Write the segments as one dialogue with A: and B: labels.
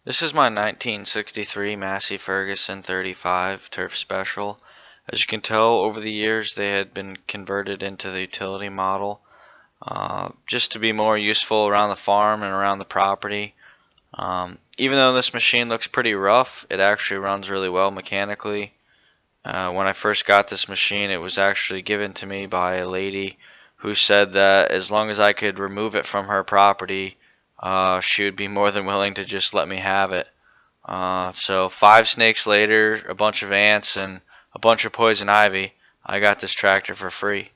A: This is my 1963 Massey Ferguson 35 Turf Special. As you can tell, over the years they had been converted into the utility model just to be more useful around the farm and around the property. Even though this machine looks pretty rough, it actually runs really well mechanically. When I first got this machine, it was actually given to me by a lady who said that as long as I could remove it from her property, she would be more than willing to just let me have it. So 5 snakes later, a bunch of ants, and a bunch of poison ivy, I got this tractor for free.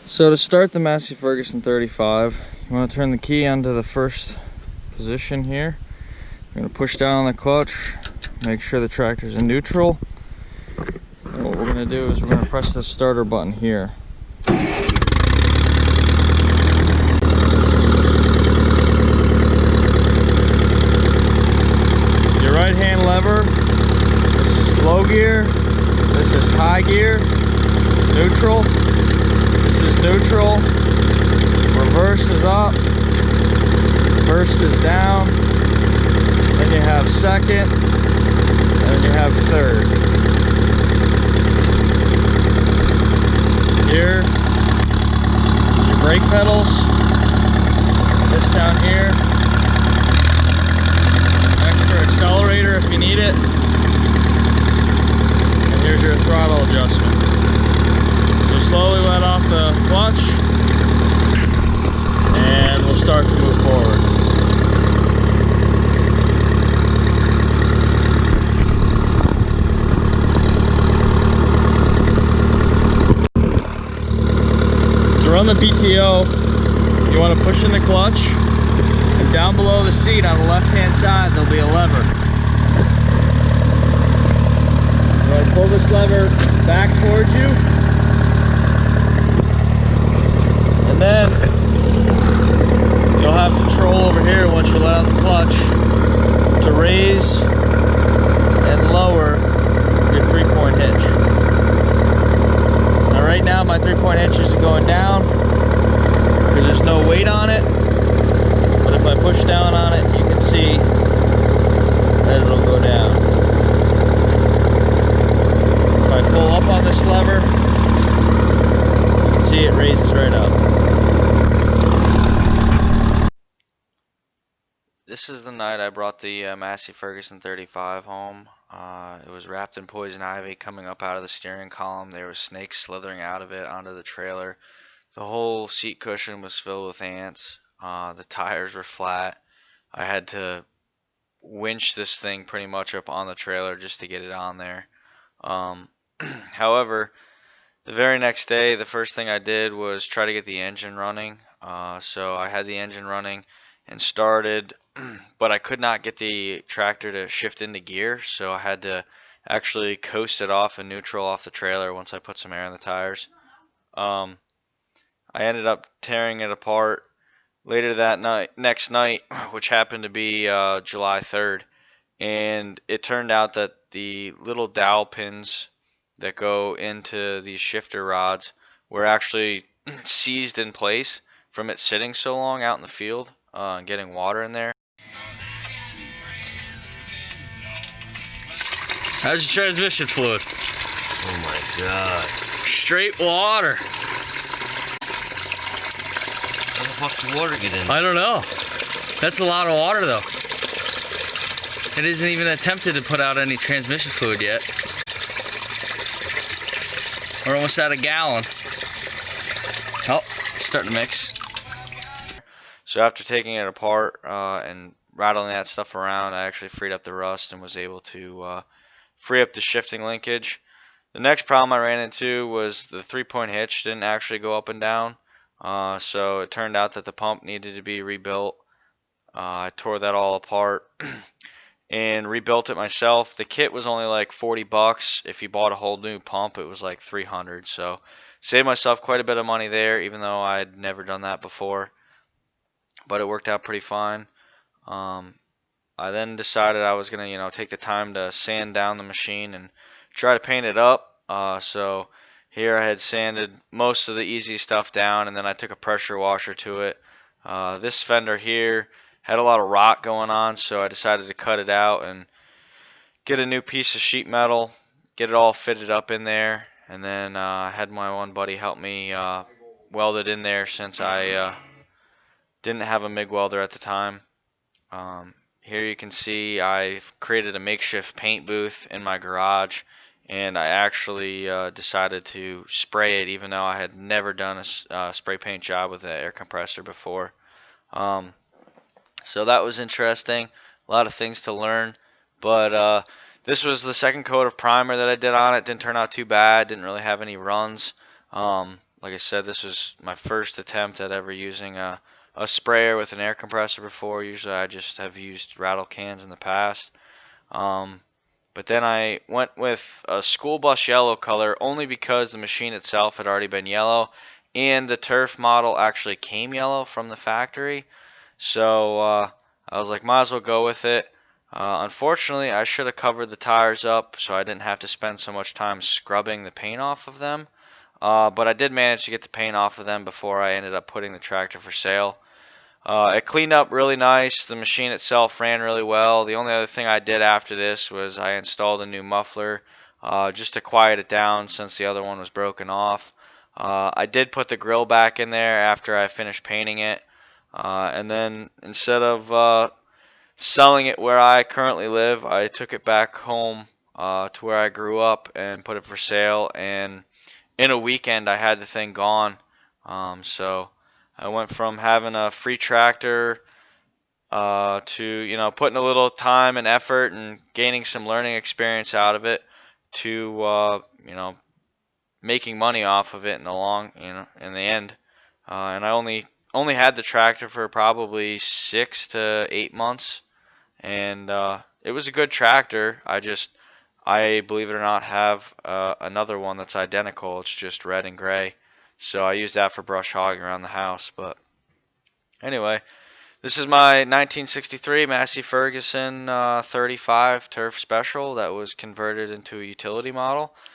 B: So to start the Massey Ferguson 35, you want to turn the key onto the first position here. You're going to push down on the clutch, make sure the tractor's in neutral. And what we're going to do is we're going to press the starter button here. Your right hand lever, this is low gear, this is high gear, neutral. This is neutral, reverse is up, first is down, then you have second, and then you have third. Here, your brake pedals, this down here, extra accelerator if you need it, and here's your throttle adjustment. So slowly let off the clutch and we'll start to move forward. To run the BTO, you want to push in the clutch, and down below the seat on the left hand side there'll be a lever. You want to pull this lever back towards you. And then you'll have control over here once you let out the clutch to raise and lower your 3-point hitch. Now right now my 3-point hitch isn't going down because there's no weight on it, but if I push down on it you can see that it'll go down. If I pull up on this lever, you can see it raises right up.
A: This is the night I brought the Massey Ferguson 35 home. It was wrapped in poison ivy coming up out of the steering column. There were snakes slithering out of it onto the trailer. The whole seat cushion was filled with ants. The tires were flat. I had to winch this thing pretty much up on the trailer just to get it on there. However, the very next day, the first thing I did was try to get the engine running. So I had the engine running and started, but I could not get the tractor to shift into gear, so I had to actually coast it off in neutral off the trailer once I put some air in the tires. I ended up tearing it apart later that next night, which happened to be July 3rd, and it turned out that the little dowel pins that go into these shifter rods were actually seized in place from it sitting so long out in the field and getting water in there.
B: How's your transmission fluid?
C: Oh my god.
B: Straight water.
C: How the fuck did water get in?
B: I don't know. That's a lot of water though. It isn't even attempted to put out any transmission fluid yet. We're almost at a gallon. Oh, it's starting to mix.
A: So after taking it apart and rattling that stuff around, I actually freed up the rust and was able to free up the shifting linkage. The next problem I ran into was the 3-point hitch didn't actually go up and down. So it turned out that the pump needed to be rebuilt. I tore that all apart and rebuilt it myself. The kit was only like $40. If you bought a whole new pump, it was like $300. So saved myself quite a bit of money there, even though I'd never done that before. But it worked out pretty fine. I then decided I was gonna, take the time to sand down the machine and try to paint it up. So Here I had sanded most of the easy stuff down, and then I took a pressure washer to it. This fender here had a lot of rot going on, so I decided to cut it out and get a new piece of sheet metal, get it all fitted up in there, and then I had my one buddy help me weld it in there since I didn't have a MIG welder at the time. Here you can see I've created a makeshift paint booth in my garage, and I actually decided to spray it even though I had never done a spray paint job with an air compressor before. Um, so that was interesting. A lot of things to learn, but this was the second coat of primer that I did on it. Didn't turn out too bad. Didn't really have any runs. Like I said, this was my first attempt at ever using a sprayer with an air compressor before. Usually I just have used rattle cans in the past. Um, but then I went with a school bus yellow color only because the machine itself had already been yellow, and the turf model actually came yellow from the factory. So I was like, might as well go with it. Unfortunately, I should have covered the tires up so I didn't have to spend so much time scrubbing the paint off of them. But I did manage to get the paint off of them before I ended up putting the tractor for sale. It cleaned up really nice. The machine itself ran really well. The only other thing I did after this was I installed a new muffler just to quiet it down since the other one was broken off. I did put the grill back in there after I finished painting it. And then instead of selling it where I currently live, I took it back home to where I grew up and put it for sale. And in a weekend, I had the thing gone. So I went from having a free tractor to putting a little time and effort and gaining some learning experience out of it to making money off of it in the in the end. And I only had the tractor for probably 6 to 8 months, and it was a good tractor. I believe it or not have another one that's identical. It's just red and gray, so I use that for brush hogging around the house. But anyway, this is my 1963 Massey Ferguson 35 Turf Special that was converted into a utility model.